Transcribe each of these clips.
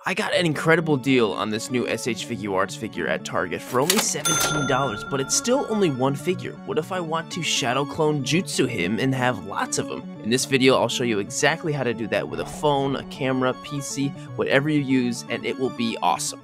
I got an incredible deal on this new SH Figuarts figure at Target for only $17, but it's still only one figure. What if I want to shadow clone Jutsu him and have lots of them? In this video, I'll show you exactly how to do that with a phone, a camera, PC, whatever you use, and it will be awesome.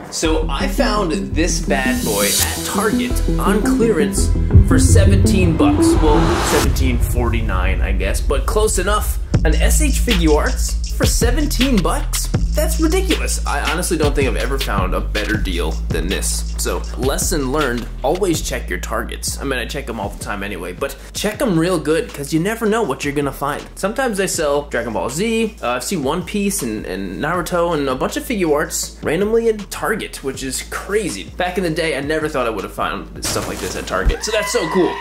So I found this bad boy at Target on clearance for 17 bucks. Well, $17.49 I guess, but close enough. An SH Figuarts for 17 bucks? That's ridiculous. I honestly don't think I've ever found a better deal than this. So, lesson learned, always check your targets. I mean, I check them all the time anyway, but check them real good, because you never know what you're gonna find. Sometimes they sell Dragon Ball Z, I've seen One Piece and Naruto and a bunch of Figuarts randomly at Target, which is crazy. Back in the day, I never thought I would have found stuff like this at Target, so that's so cool.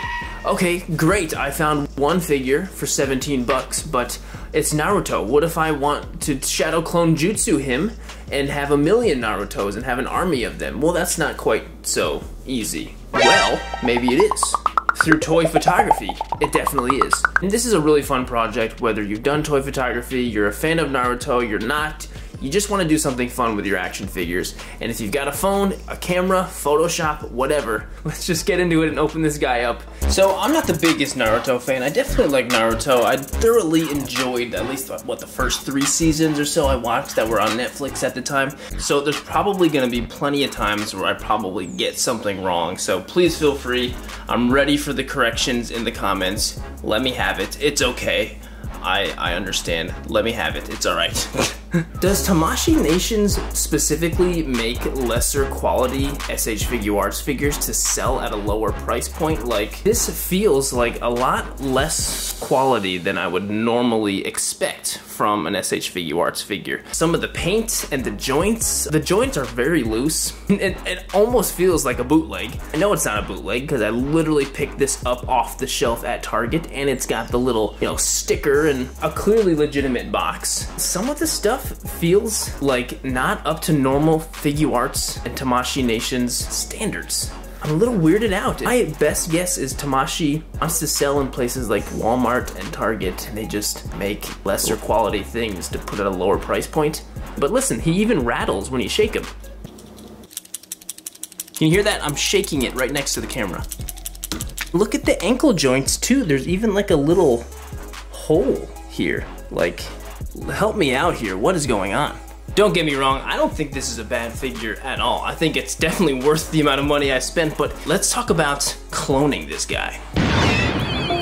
Okay, great, I found one figure for 17 bucks, but it's Naruto. What if I want to shadow clone Jutsu him and have a million Narutos and have an army of them? Well, that's not quite so easy. Well, maybe it is. Through toy photography, it definitely is. And this is a really fun project, whether you've done toy photography, you're a fan of Naruto, you're not, you just want to do something fun with your action figures. And if you've got a phone, a camera, Photoshop, whatever, let's just get into it and open this guy up. So I'm not the biggest Naruto fan. I definitely like Naruto. I thoroughly enjoyed at least what the first 3 seasons or so I watched that were on Netflix at the time. So there's probably gonna be plenty of times where I probably get something wrong. So please feel free. I'm ready for the corrections in the comments. Let me have it. It's okay. I understand. Let me have it. It's alright. Does Tamashii Nations specifically make lesser quality SH Figuarts figures to sell at a lower price point? Like, this feels like a lot less quality than I would normally expect from an SH Figuarts figure. Some of the paint and the joints are very loose. It almost feels like a bootleg. I know it's not a bootleg because I literally picked this up off the shelf at Target and it's got the little, sticker and a clearly legitimate box. Some of the stuff feels like not up to normal Figuarts and Tamashii Nations standards. I'm a little weirded out. My best guess is Tamashii wants to sell in places like Walmart and Target, and they just make lesser quality things to put at a lower price point. But listen, he even rattles when you shake him. Can you hear that? I'm shaking it right next to the camera. Look at the ankle joints too. There's even like a little hole here. Like, help me out here. What is going on? Don't get me wrong, I don't think this is a bad figure at all. I think it's definitely worth the amount of money I spent, but let's talk about cloning this guy.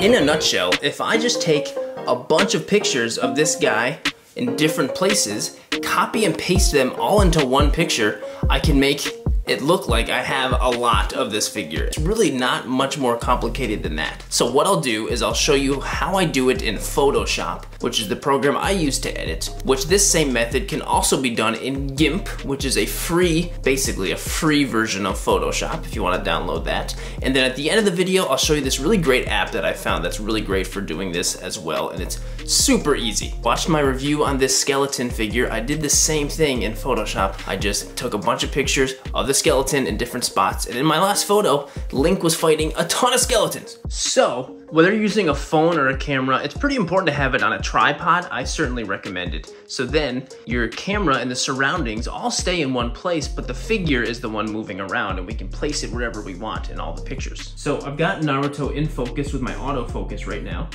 In a nutshell, if I just take a bunch of pictures of this guy in different places, copy and paste them all into one picture, I can make it look like I have a lot of this figure. It's really not much more complicated than that. So what I'll do is I'll show you how I do it in Photoshop, which is the program I use to edit, which this same method can also be done in GIMP, which is basically a free version of Photoshop if you want to download that. And then at the end of the video, I'll show you this really great app that I found that's really great for doing this as well, and it's super easy. Watch my review on this skeleton figure. I did the same thing in Photoshop. I just took a bunch of pictures of the skeleton in different spots, and in my last photo, Link was fighting a ton of skeletons. So, whether you're using a phone or a camera, it's pretty important to have it on a tripod. I certainly recommend it. So then, your camera and the surroundings all stay in one place, but the figure is the one moving around, and we can place it wherever we want in all the pictures. So I've got Naruto in focus with my autofocus right now.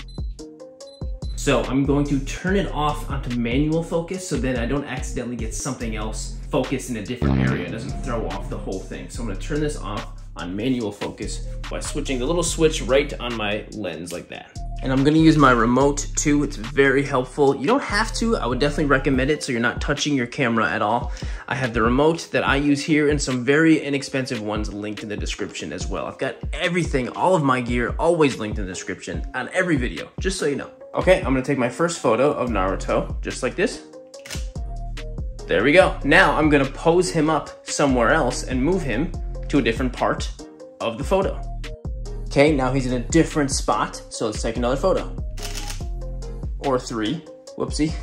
So I'm going to turn it off onto manual focus so then I don't accidentally get something else focused in a different area. It doesn't throw off the whole thing. So I'm gonna turn this off on manual focus by switching the little switch right on my lens like that. And I'm gonna use my remote too. It's very helpful. You don't have to, I would definitely recommend it so you're not touching your camera at all. I have the remote that I use here and some very inexpensive ones linked in the description as well. I've got everything, all of my gear, always linked in the description on every video, just so you know. Okay, I'm gonna take my first photo of Naruto, just like this. There we go. Now I'm gonna pose him up somewhere else and move him to a different part of the photo. Okay, now he's in a different spot, so let's take another photo. Or 3, whoopsie.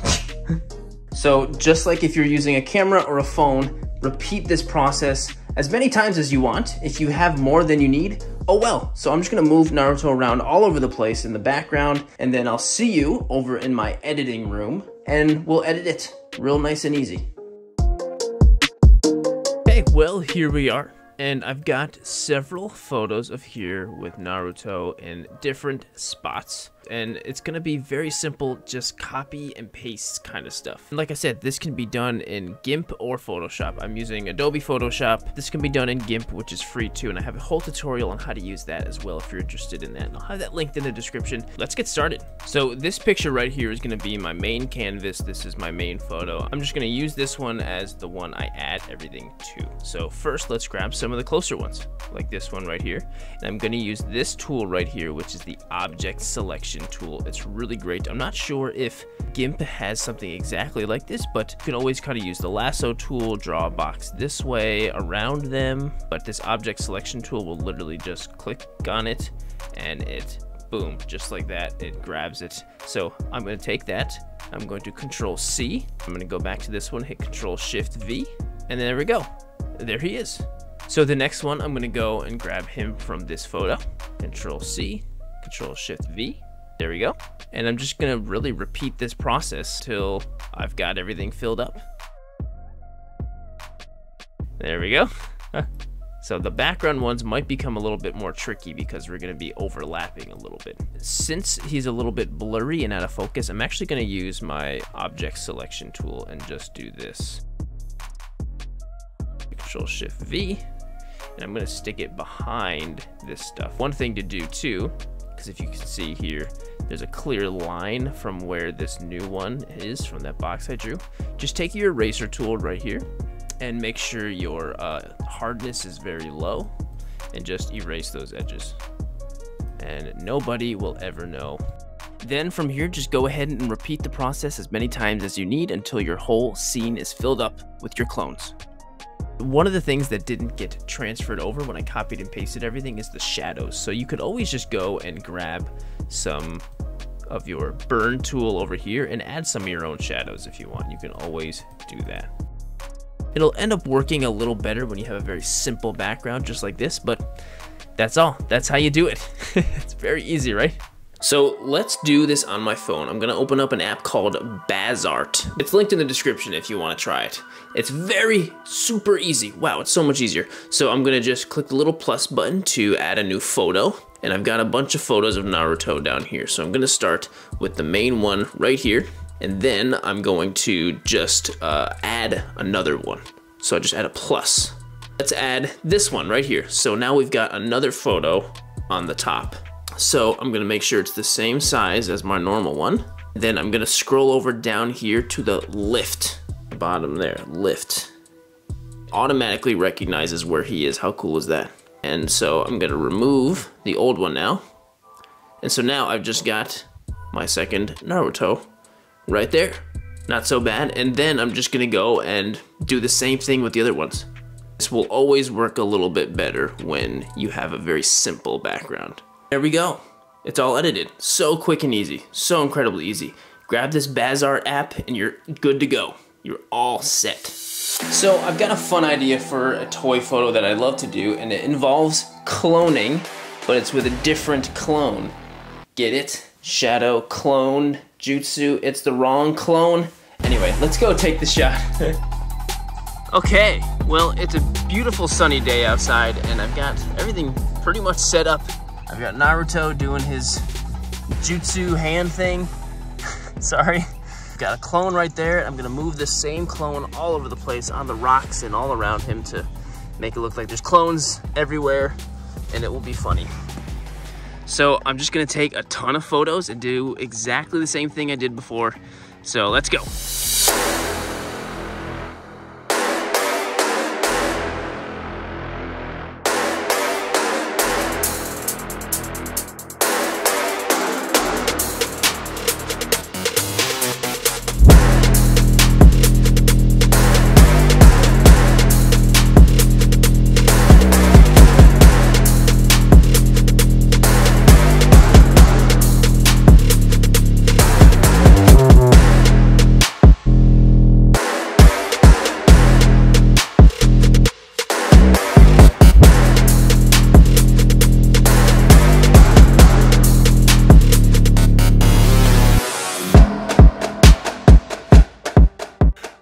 So just like if you're using a camera or a phone, repeat this process as many times as you want. If you have more than you need, oh well. So I'm just gonna move Naruto around all over the place in the background, and then I'll see you over in my editing room and we'll edit it real nice and easy. Okay, well, here we are. And I've got several photos of here with Naruto in different spots. And it's gonna be very simple, just copy and paste kind of stuff. And like I said, this can be done in GIMP or Photoshop. I'm using Adobe Photoshop. This can be done in GIMP, which is free too, and I have a whole tutorial on how to use that as well if you're interested in that. And I'll have that linked in the description. Let's get started. So this picture right here is gonna be my main canvas. This is my main photo. I'm just gonna use this one as the one I add everything to. So first, let's grab some of the closer ones, like this one right here. And I'm gonna use this tool right here, which is the object selection tool. It's really great. I'm not sure if GIMP has something exactly like this, but you can always kind of use the lasso tool, draw a box this way around them. But this object selection tool will literally just click on it and it, boom, just like that, it grabs it. So I'm going to take that, I'm going to Control C, I'm going to go back to this one, hit Control Shift V, and there we go. There he is. So the next one, I'm going to go and grab him from this photo, Control C, Control Shift V. There we go. And I'm just gonna really repeat this process till I've got everything filled up. There we go. So the background ones might become a little bit more tricky because we're gonna be overlapping a little bit. Since he's a little bit blurry and out of focus, I'm actually gonna use my object selection tool and just do this. Control Shift V, and I'm gonna stick it behind this stuff. One thing to do too, because if you can see here, there's a clear line from where this new one is from that box I drew. Just take your eraser tool right here and make sure your hardness is very low and just erase those edges. And nobody will ever know. Then from here, just go ahead and repeat the process as many times as you need until your whole scene is filled up with your clones. One of the things that didn't get transferred over when I copied and pasted everything is the shadows. So you could always just go and grab some of your burn tool over here and add some of your own shadows if you want. You can always do that. It'll end up working a little better when you have a very simple background just like this, but that's all. That's how you do it. It's very easy, right? So let's do this on my phone. I'm gonna open up an app called Bazart. It's linked in the description if you wanna try it. It's very super easy. Wow, it's so much easier. So I'm gonna just click the little plus button to add a new photo. And I've got a bunch of photos of Naruto down here. So I'm gonna start with the main one right here. And then I'm going to just add another one. So I just add a plus. Let's add this one right here. So now we've got another photo on the top. So I'm gonna make sure it's the same size as my normal one. Then I'm gonna scroll over down here to the lift, bottom there, lift. Automatically recognizes where he is. How cool is that? And so I'm gonna remove the old one now. And so now I've just got my second Naruto right there. Not so bad. And then I'm just gonna go and do the same thing with the other ones. This will always work a little bit better when you have a very simple background. There we go. It's all edited. So quick and easy. So incredibly easy. Grab this Bazart app and you're good to go. You're all set. So I've got a fun idea for a toy photo that I love to do, and it involves cloning, but it's with a different clone. Get it? Shadow clone jutsu. It's the wrong clone. Anyway, let's go take the shot. Okay, well, it's a beautiful sunny day outside, and I've got everything pretty much set up. I've got Naruto doing his jutsu hand thing. Sorry. Got a clone right there. I'm gonna move this same clone all over the place on the rocks and all around him to make it look like there's clones everywhere, and it will be funny. So I'm just gonna take a ton of photos and do exactly the same thing I did before. So let's go.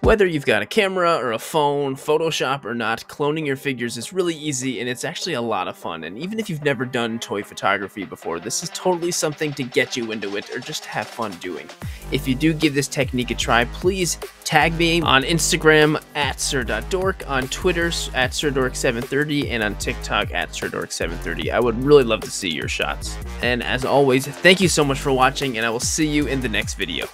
Whether you've got a camera or a phone, Photoshop or not, cloning your figures is really easy and it's actually a lot of fun. And even if you've never done toy photography before, this is totally something to get you into it or just have fun doing. If you do give this technique a try, please tag me on Instagram at Sirdork, on Twitter at Sirdork730, and on TikTok at Sirdork730. I would really love to see your shots. And as always, thank you so much for watching, and I will see you in the next video.